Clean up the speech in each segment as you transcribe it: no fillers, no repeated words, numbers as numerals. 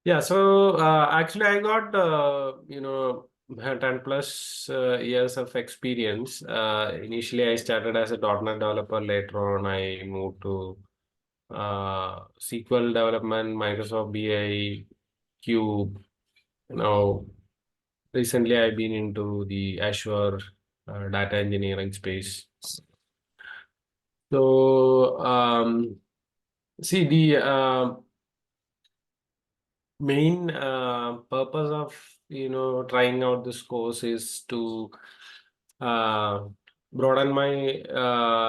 Yeah, so actually I got 10 plus years of experience. Initially I started as a .NET developer. Later on I moved to SQL development, Microsoft BI, Cube. Now recently I've been into the Azure data engineering space. So see the main purpose of trying out this course is to uh, broaden my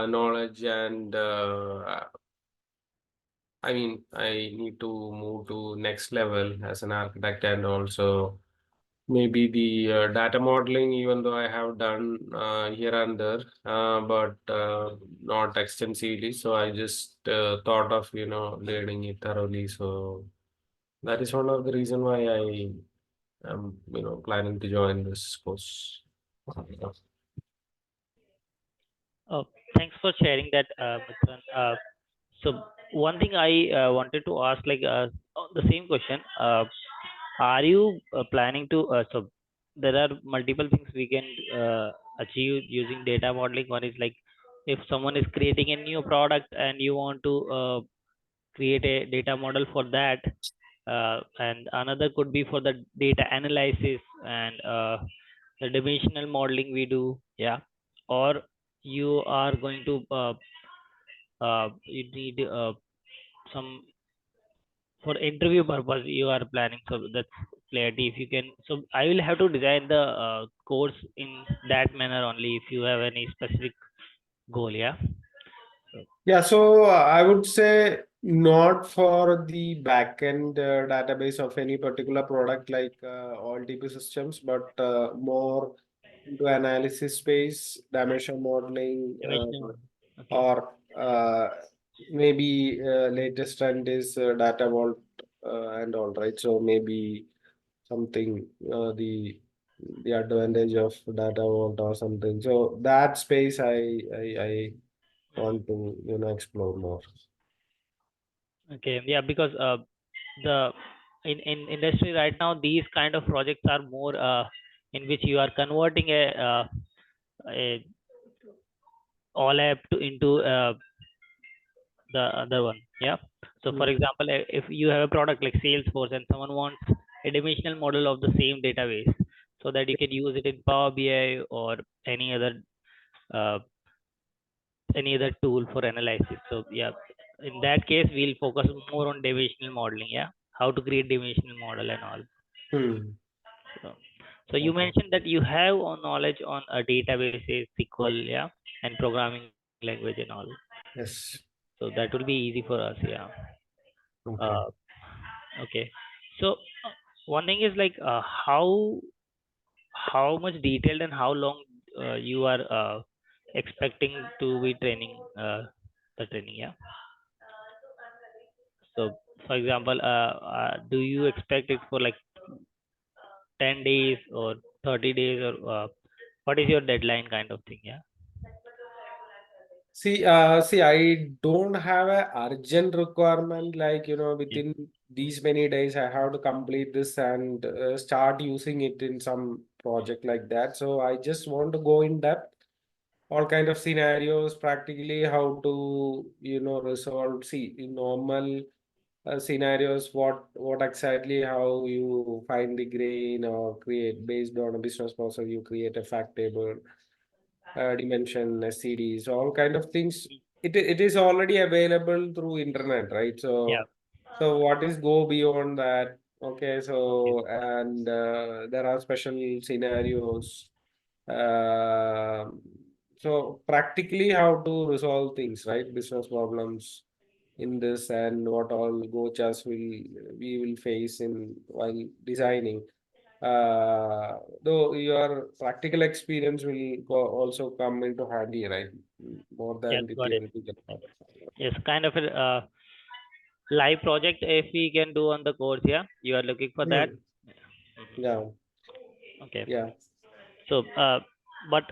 knowledge, and I mean I need to move to next level as an architect, and also maybe the data modeling, even though I have done here and there, but not extensively. So I just thought of learning it thoroughly. So that is one of the reason why I'm planning to join this course. Oh, thanks for sharing that, Mithun. So one thing I wanted to ask, like the same question. Are you planning to? So there are multiple things we can achieve using data modeling. One is like if someone is creating a new product and you want to create a data model for that, and another could be for the data analysis and the dimensional modeling we do. Yeah, or you are going to you need some for interview purpose you are planning, so that's clarity. If you can, so I will have to design the course in that manner only if you have any specific goal. Yeah. So, Yeah, so I would say not for the backend database of any particular product like all TP systems, but more into analysis space, dimension modeling, dimensional. Okay. or maybe latest trend is data vault and all, right? So maybe something the advantage of data vault or something. So that space I want to explore more. Okay. Yeah, because the in industry right now these kind of projects are more in which you are converting a all app to into the other one. Yeah. So for Mm. example, if you have a product like Salesforce and someone wants a dimensional model of the same database so that you can use it in Power BI or any other uh, any other tool for analysis. So yeah, in that case we'll focus more on dimensional modeling. Yeah, how to create dimensional model and all. Hmm. So, so you Okay. mentioned that you have knowledge on databases, SQL, yeah, and programming language and all. Yes. So that will be easy for us. Yeah. Okay. Uh, okay. So one thing is like how much detailed and how long you are expecting to be training the training. Yeah. So for example, do you expect it for like 10 days or 30 days or what is your deadline kind of thing? Yeah. See, I don't have a urgent requirement like, Okay. within these many days I have to complete this and start using it in some project like that. So I just want to go in depth, all kind of scenarios, practically how to, resolve, see, in normal scenarios, what exactly how you find the grain or create based on a business process, you create a fact table, dimension, SCDs, all kind of things. It is already available through internet, right? Yeah. So what is go beyond that? Okay, Yes. so and there are special scenarios. Uh, so practically how to resolve things, right? Business problems in this, and what all gochas we will face in while designing. Though your practical experience will also come into handy, right? More Yes. than the Got it. theoretical part. Yes. Kind of a live project if we can do on the course. Yeah. You are looking for that. Hmm. Mhm. Yeah, Okay. yeah. So, but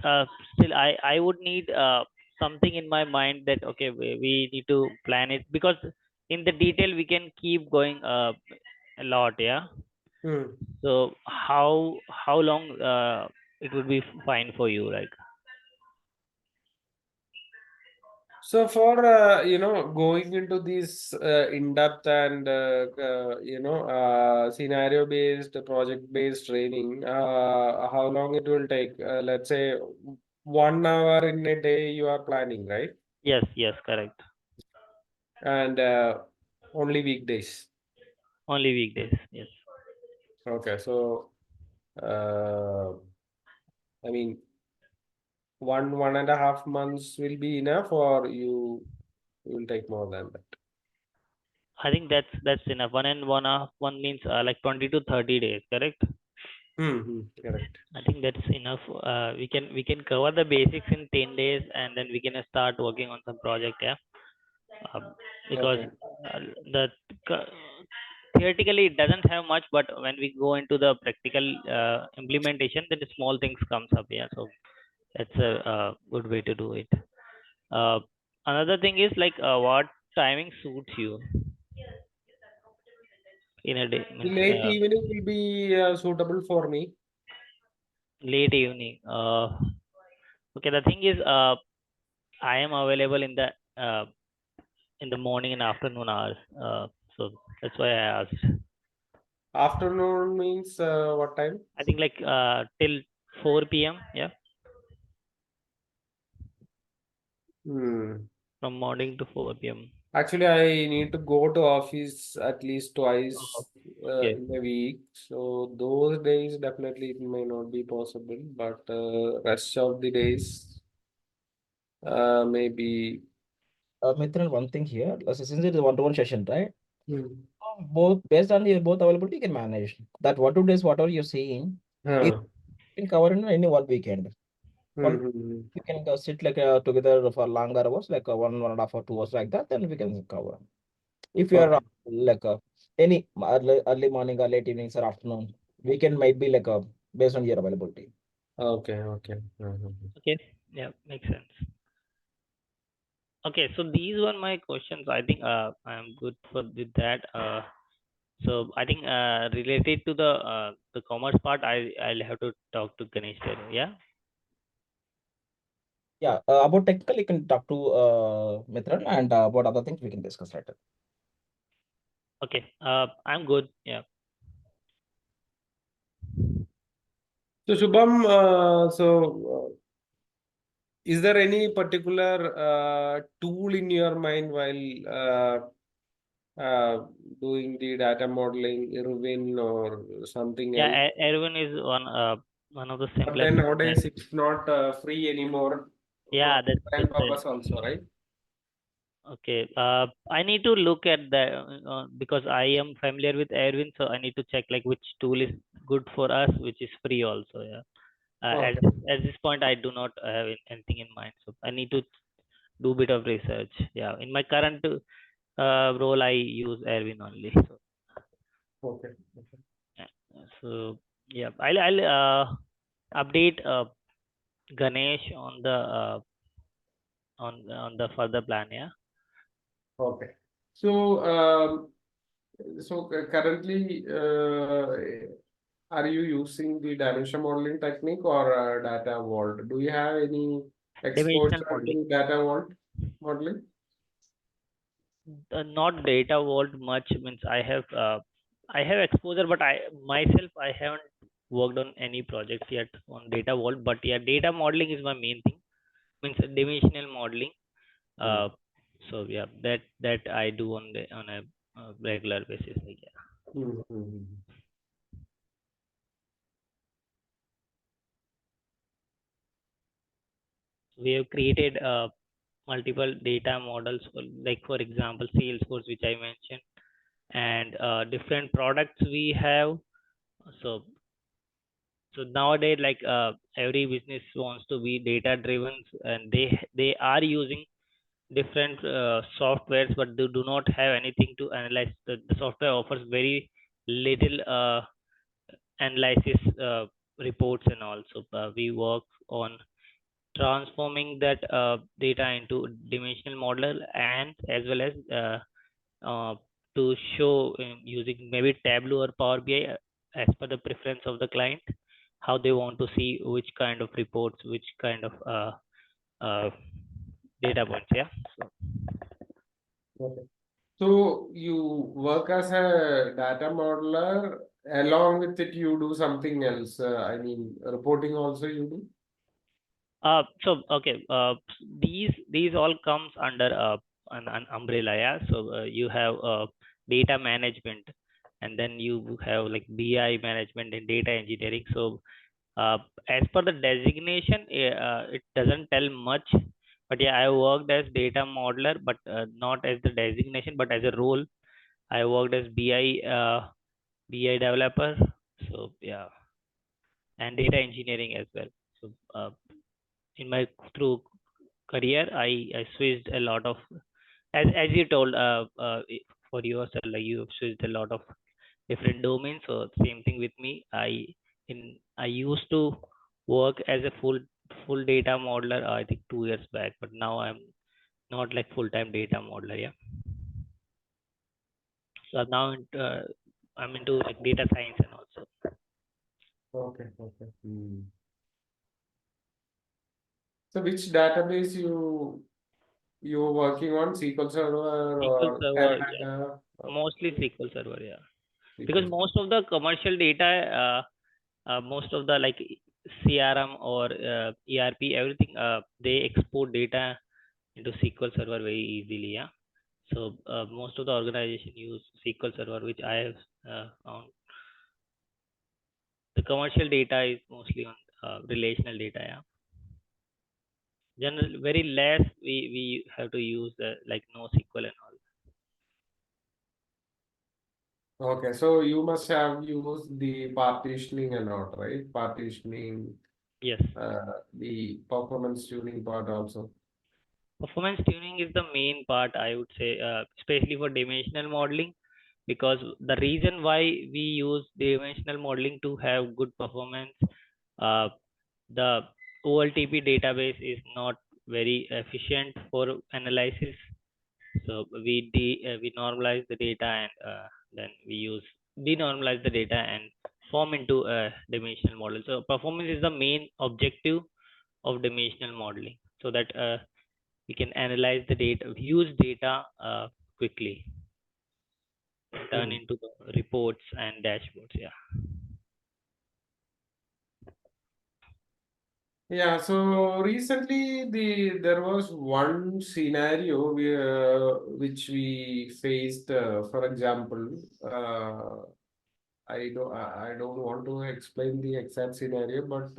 still, I would need something in my mind that okay, we need to plan it because in the detail we can keep going a lot, yeah. Hmm. So how long it would be fine for you, like? So for going into this in-depth and scenario-based, project-based training, how long it will take? Let's say 1 hour in a day you are planning, right? Yes, yes, correct. And only weekdays. Only weekdays, yes. Okay, so uh, I mean 1.5 months will be enough, or you will take more than that. I think that's enough. 1 and 1 half, 1 means like 20 to 30 days, correct? Hmm. Correct. I think that's enough. We can cover the basics in 10 days, and then we can start working on some project, yeah. Um, because Okay. uh, the c- theoretically it doesn't have much, but when we go into the practical implementation, then the small things comes up, yeah. So that's a good way to do it. Uh, Another thing is like what timing suits you in a day, The means late evening will be suitable for me. late evening. Okay, the thing is, I am available uh, in the morning and afternoon hours. So that's why I asked. Afternoon means what time? I think like till 4 p.m. Yeah, Hmm. from morning to 4 p.m. Actually, I need to go to office at least Oh, twice okay. in a week. So those days definitely it may not be possible, but rest of the days maybe. Mithran, one thing here, since it is one-to-one session, right? Hmm. Both based on your both availability, you can manage that. What 2 days, whatever you're saying, it Huh. can cover in any one weekend. Hmm. One Hmm, hmm. we can sit like together for longer hours, like 1.5 or 2 hours like that. Then we can cover. If you are Okay. like any early morning or late evenings or afternoon, weekend might be like based on your availability. Okay. Okay. Hmm, hmm, hmm. Okay. Yeah, makes sense. Okay, so these were my questions. I think I'm good for with that. So I think related to the commerce part, I'll have to talk to Ganesh there. Yeah. Yeah, about technical, you can talk to Mithran, and about other things we can discuss later. Okay. I'm good. Yeah. So Shubham, is there any particular tool in your mind while doing the data modeling, Irwin or something Yeah. else? Erwin is one of the But simplest then that. nowadays it's not free anymore for Yeah, time that's purpose also, right? okay. I need to look at the because I am familiar with Erwin, so I need to check like which tool is good for us, which is free also. Yeah. Okay. At this point, I do not have anything in mind, so I need to do bit of research. Yeah. In my current role, I use Erwin only. So, Okay. yeah. So yeah, I'll update Ganesh on the further plan. Yeah. Okay. So, currently, are you using the dimension modeling technique or data vault? Do you have any Dimensional exposure modeling. to data vault modeling? Not data vault much, means I have exposure, but I myself I haven't worked on any projects yet on data vault. But yeah, data modeling is my main thing. Means dimensional modeling. Hmm. Uh, so yeah, that I do on a regular basis. Like, yeah. Hmm, hmm, hmm. We have created multiple data models, like for example, Salesforce, which I mentioned, and different products we have. So so nowadays, like every business wants to be data driven, and they are using different softwares, but they do not have anything to analyze. The software offers very little analysis reports, and also we work on transforming that data into dimensional model, and as well as to show using maybe Tableau or Power BI as per the preference of the client, how they want to see which kind of reports, which kind of data points. Yeah. Okay. So you work as a data modeler. Along with it, you do something else. I mean, reporting also you do. So okay, these all comes under an umbrella. Yeah. So you have data management, and then you have like BI management and data engineering. So as per the designation, it doesn't tell much. But yeah, I worked as data modeler, but not as the designation, but as a role. I worked as BI developer. So yeah, and data engineering as well. So in my through career, I switched a lot of, as you told, for yourself, like you have switched a lot of different domains. So same thing with me. I used to work as a full data modeler, I think 2 years back, but now I'm not like full time data modeler. Yeah. So now I'm into like data science and also. Okay. Okay. So which database you're working on? SQL Server SQL or Server, yeah. Teradata? Mostly SQL Server, yeah. Because SQL. most of the commercial data, most of the like CRM or ERP, everything, they export data into SQL Server very easily. Yeah. So most of the organization use SQL Server, which I have found. The commercial data is mostly on relational data. Yeah. General, very less we have to use like NoSQL and all. Okay, so you must have used the partitioning and all, right? Partitioning, Yes. the performance tuning part also. Performance tuning is the main part, I would say, especially for dimensional modeling, because the reason why we use dimensional modeling to have good performance, uh, the OLTP database is not very efficient for analysis. So we normalize the data, and then we use denormalize the data and form into a dimensional model. So performance is the main objective of dimensional modeling, so that we can analyze the data, use data quickly, turn Mhm. into the reports and dashboards. Yeah. Yeah, so recently there was one scenario which we faced. For example, I don't want to explain the exact scenario, but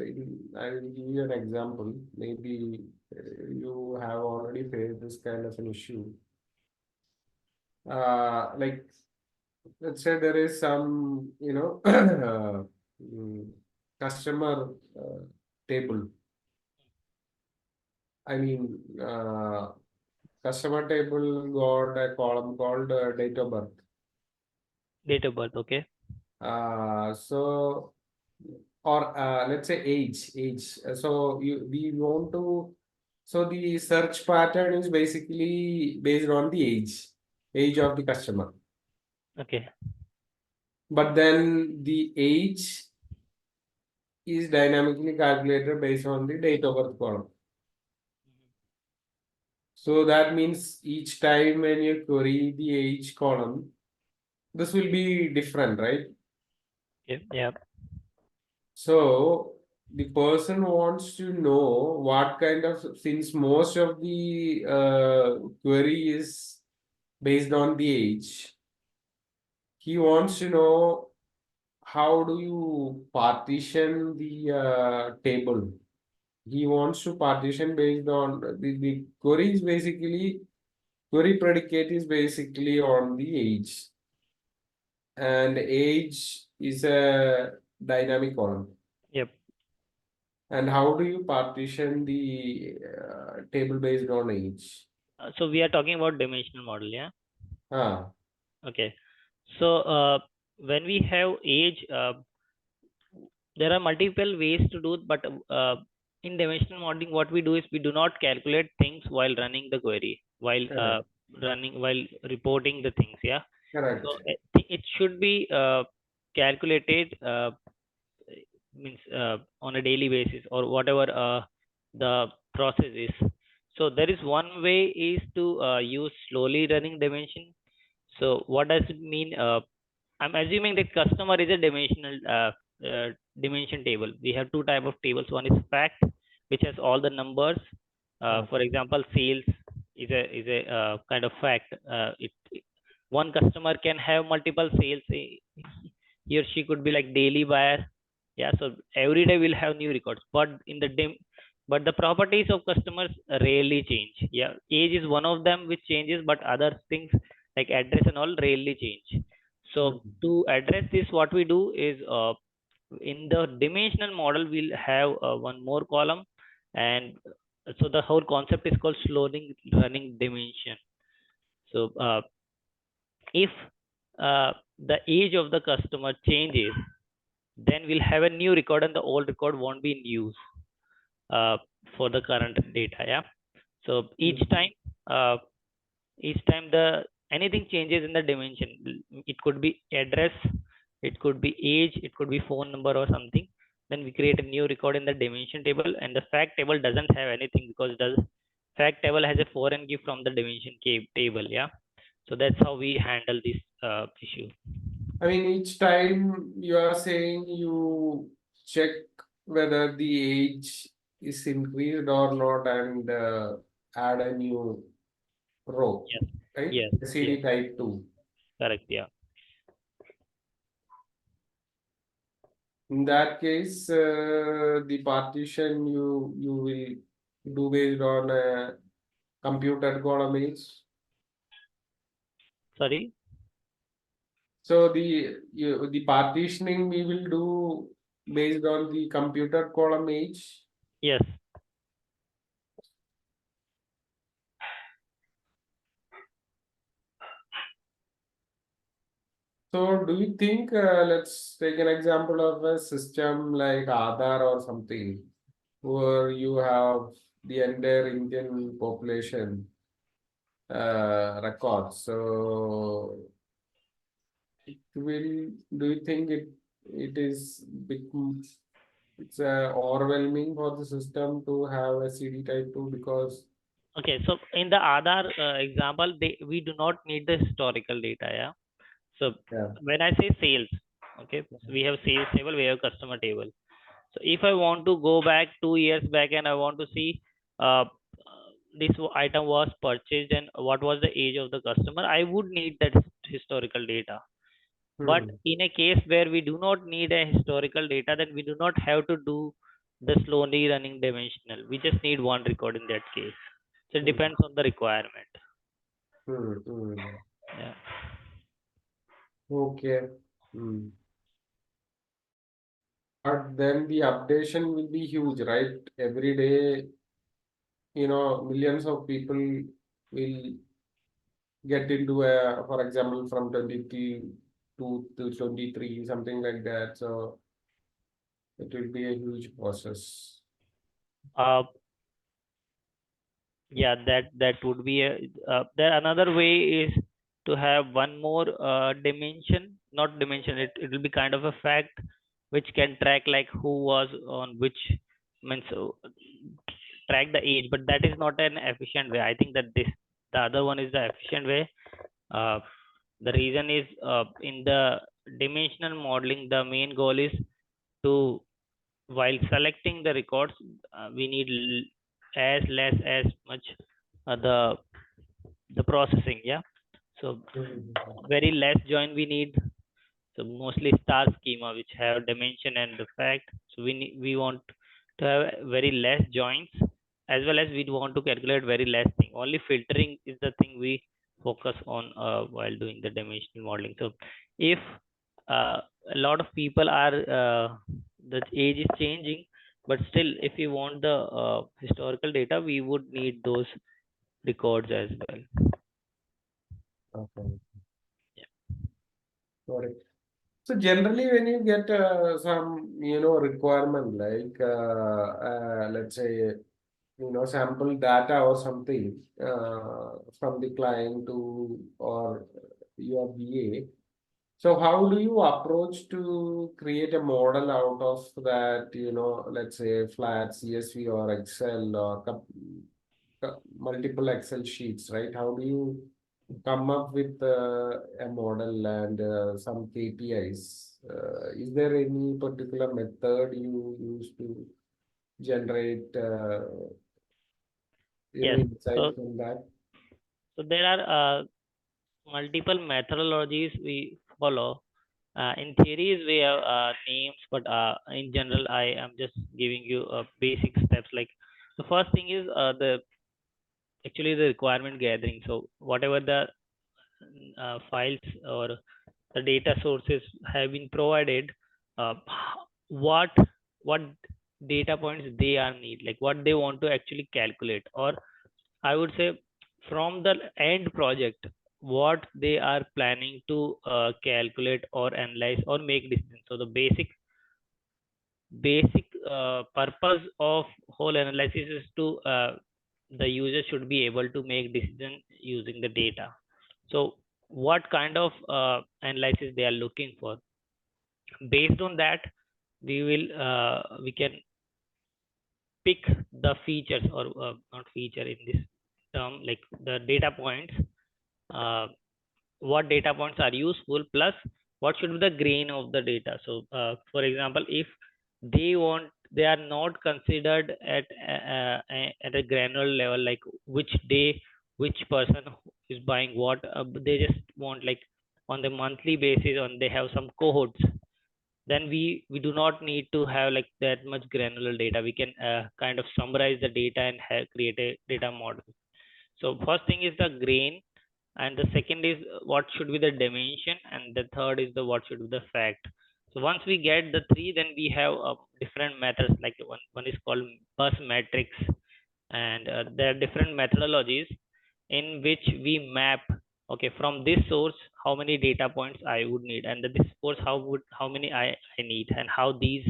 I will give you an example. Maybe you have already faced this kind of an issue. Like, let's say there is some, mm, customer table. I mean, customer table got a column called date of birth. Date of birth. Okay. So, or let's say age. So we want to, so the search pattern is basically based on the age of the customer. Okay. But then the age is dynamically calculated based on the date of birth column. So that means each time when you query the age column, this will be different, right? Okay. Yeah. So the person wants to know what kind of, since most of the query is based on the age, he wants to know how do you partition the table. He wants to partition based on the query is basically, query predicate is basically on the age, and age is a dynamic column. Yep. And how do you partition the table based on age? So we are talking about dimensional model. Yeah. Ah, Okay. So when we have age, there are multiple ways to do it, but in dimensional modeling, what we do is we do not calculate things while running the query, while correct. running while reporting the things. Yeah. Correct. So it should be calculated means on a daily basis or whatever the process is. So there is one way is to use slowly running dimension. So what does it mean? I'm assuming the customer is a dimensional dimension table. We have two type of tables. One is fact, which has all the numbers. For example, sales is a kind of fact. One customer can have multiple sales. He or she could be like daily buyer. Yeah, so every day we'll have new records. But in the but the properties of customers rarely change. Yeah, age is one of them which changes, but other things like address and all rarely change. So to address this, what we do is in the dimensional model, we'll have one more column, and so the whole concept is called slowing running dimension. So if the age of the customer changes, then we'll have a new record, and the old record won't be in use uh, for the current data. Yeah. So uh, each time the anything changes in the dimension, it could be address, it could be age, it could be phone number or something, then we create a new record in the dimension table, and the fact table doesn't have anything because the fact table has a foreign key from the dimension table. Yeah, so that's how we handle this issue. I mean, each time you are saying you check whether the age is increased or not and add a new row, Yes, right? yes, yes, CD type 2. correct. Yeah. In that case, the partition you will do based on a computed column age. Sorry. So the partitioning we will do based on the computed column age. Yes. So do you think, let's take an example of a system like Aadhaar or something, where you have the entire Indian population records. So do you think it is it's overwhelming for the system to have a CD type 2 because Okay. So in the Aadhaar example, we do not need the historical data. Yeah. So yeah. when I say sales, okay, so we have sales table, we have customer table. So if I want to go back 2 years back and I want to see uh, this item was purchased and what was the age of the customer, I would need that historical data. But in a case where we do not need a historical data, then we do not have to do the slowly running dimensional. We just need one record in that case. So it depends on the requirement. Yeah. Okay. But then the updation will be huge, right? Every day, millions of people will get into for example, from 22 to 23, something like that. So it will be a huge process. Uh, yeah, that would be a there another way is to have one more dimension, not dimension, it will be kind of a fact which can track like who was on which, means track the age, but that is not an efficient way. I think that the other one is the efficient way. uh, the reason is in the dimensional modeling, the main goal is to, while selecting the records, we need as less as much the processing. Yeah, so very less join we need. So mostly star schema which have dimension and the fact. So we want to have very less joins, as well as we want to calculate very less thing. Only filtering is the thing we focus on while doing the dimensional modeling. So if uh, a lot of people are the age is changing, but still if we want the historical data, we would need those records as well. Okay. Got it. So generally, when you get some, requirement like, let's say, sample data or something from the client to, or your BA. So how do you approach to create a model out of that, let's say flat CSV or Excel or multiple Excel sheets, right? How do you come up with a model and some KPIs? Is there any particular method you use to generate, Yes. insight from that? So there are multiple methodologies we follow. In theories, we have names, but in general, I am just giving you basic steps. Like the first thing is the actually the requirement gathering. So whatever the files or the data sources have been provided, uh, what what data points they are need, like what they want to actually calculate, or I would say from the end project, what they are planning to calculate or analyze or make decisions. So the basic purpose of whole analysis is to the user should be able to make decision using the data. So what kind of analysis they are looking for? Based on that, we can pick the features, or not feature in this term, like the data points, uh, what data points are useful, plus what should be the grain of the data. So for example, if they are not considered at a granular level, like which day which person is buying what, they just want like on the monthly basis, on they have some cohorts, then we do not need to have like that much granular data. We can kind of summarize the data and create a data model. So first thing is the grain, and the second is what should be the dimension, and the third is the what should be the fact. So once we get the three, then we have different methods, like one is called bus matrix, and there are different methodologies in which we map, okay, from this source how many data points I would need, and this source how many I need, and how these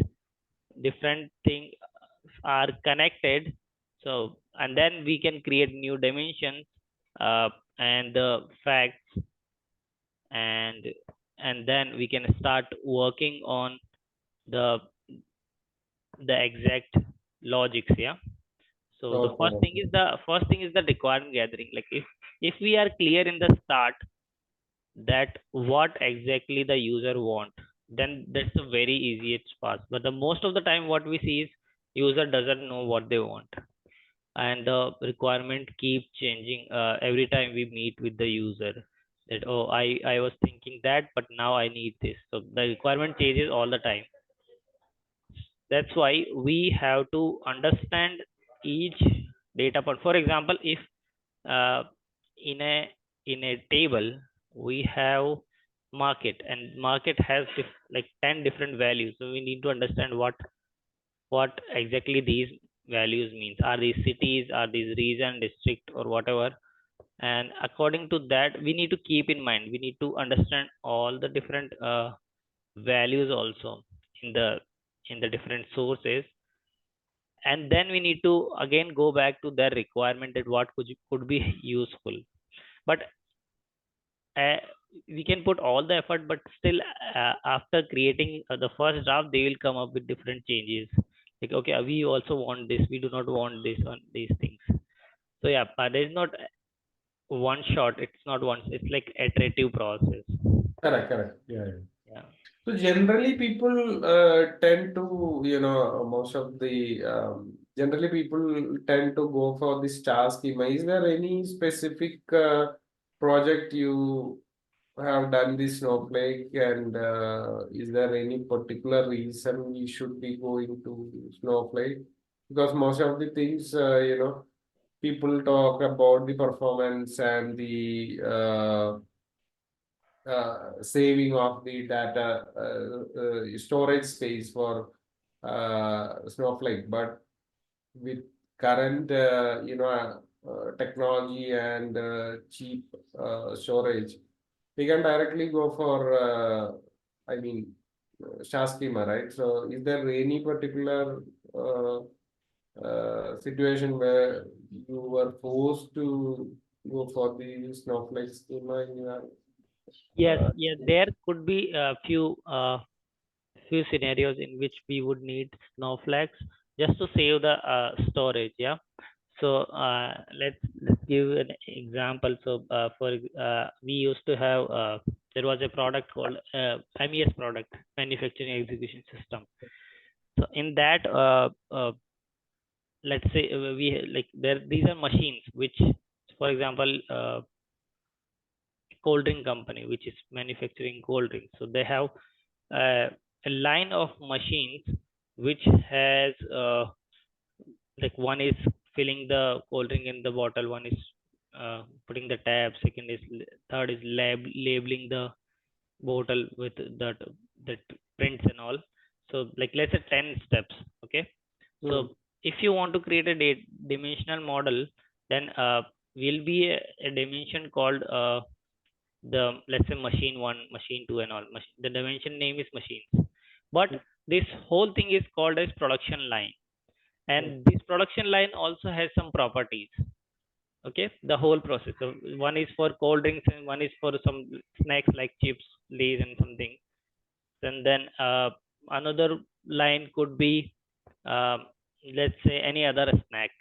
different things are connected. So and then we can create new dimensions and the facts, and then we can start working on the exact logics. Yeah. So the Okay, okay. first thing is the requirement gathering. Like if we are clear in the start that what exactly the user want, then that's a very easiest path. But the most of the time what we see is user doesn't know what they want, and the requirement keep changing every time we meet with the user, that oh, I was thinking that, but now I need this. So the requirement changes all the time. That's why we have to understand each data point. For example, if uh, in a table we have market, and market has like 10 different values, so we need to understand what exactly these values means. Are these cities, are these region, district, or whatever? And according to that, we need to keep in mind, we need to understand all the different values also in the different sources, and then we need to again go back to their requirement, that what could be useful. But uh, we can put all the effort, but still after creating the first draft, they will come up with different changes, like okay, we also want this, we do not want this on these things. So yeah, there is not one shot, it's not one, it's like iterative process. Correct, correct. Yeah, yeah. Yeah. So generally, people tend to, generally people tend to go for the star schema. Is there any specific project you have done this Snowflake, and is there any particular reason we should be going to Snowflake? Because most of the things, people talk about the performance and the saving of the data storage space for Snowflake. But with current, technology and cheap storage, we can directly go for, star schema, right? So, is there any particular situation where you were forced to go for the Snowflake schema in your Yes, yes, there could be a few scenarios in which we would need snowflakes just to save the storage. Yeah. So let's give an example. So for we used to have there was a product called MES product, manufacturing execution system. So in that let's say we like there these are machines which, for example, cold drink company which is manufacturing cold drinks, so they have uh, a line of machines which has like one is filling the cold drink in the bottle, one is putting the tab, second is third is labeling the bottle with that prints and all. So like let's say 10 steps. Okay. So if you want to create a dimensional model, then will be a dimension called the, let's say, machine 1, machine 2 and all. The dimension name is machines, but this whole thing is called as production line, and this production line also has some properties. Okay, the whole process. So one is for cold drinks and one is for some snacks like chips, lays and something. And then another line could be let's say any other snack.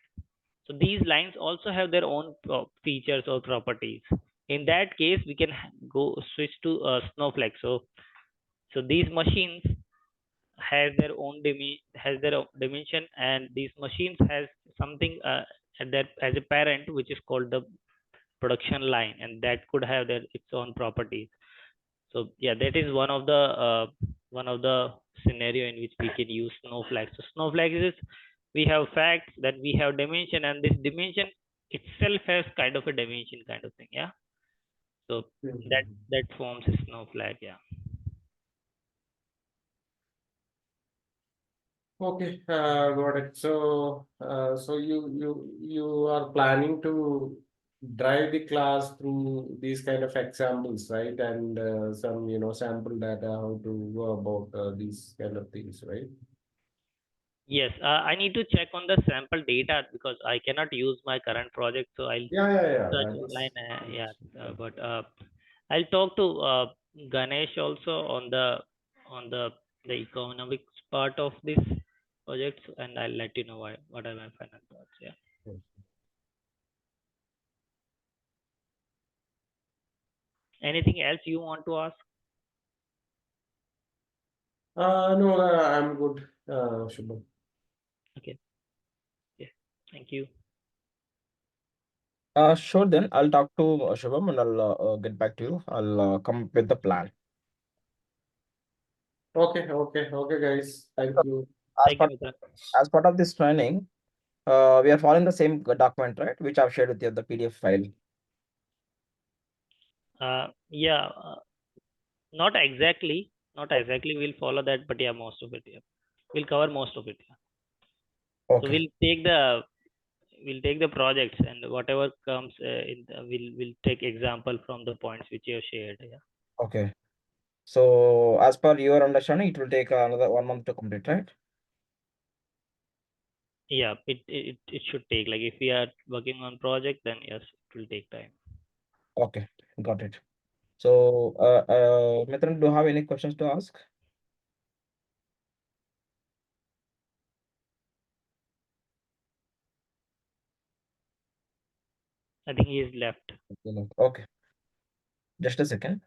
So these lines also have their own features or properties. In that case, we can go switch to snowflake. So these machines has their own dimension, and these machines has something that as a parent which is called the production line, and that could have its own properties. So yeah, that is one of the scenario in which we can use snowflake. So snowflake is we have facts, that we have dimension, and this dimension itself has kind of a dimension kind of thing. Yeah. So that forms a snowflake. Yeah. Okay, got it. So, so you are planning to drive the class through these kind of examples, right? And some, sample data, how to go about these kind of things, right? Yes, I need to check on the sample data because I cannot use my current project, so I'll Yeah. search online. Yeah, but I'll talk to Ganesh also on the economics part of this project, and I'll let you know what are my final thoughts. Yeah. Anything else you want to ask? No, I'm good, Shubham. Okay. Yeah. Thank you. Sure, then I'll talk to Shubham and I'll get back to you. I'll come up with the plan. Okay, guys. Thank you. As Thank you, part, Mitra. as part of this training, we are following the same document, right? Which I've shared with you, the PDF file. Yeah. Not exactly. Not exactly. We'll follow that, but yeah, most of it. Yeah. We'll cover most of it. Yeah. So Okay. we'll take the projects, and whatever comes we'll take example from the points which you have shared. Yeah. Okay. So as per your understanding, it will take another 1 month to complete, right? Yeah. It should take, like, if we are working on project, then yes, it will take time. Okay, got it. So, Mithran, do you have any questions to ask? I think he is left. Okay, just a second.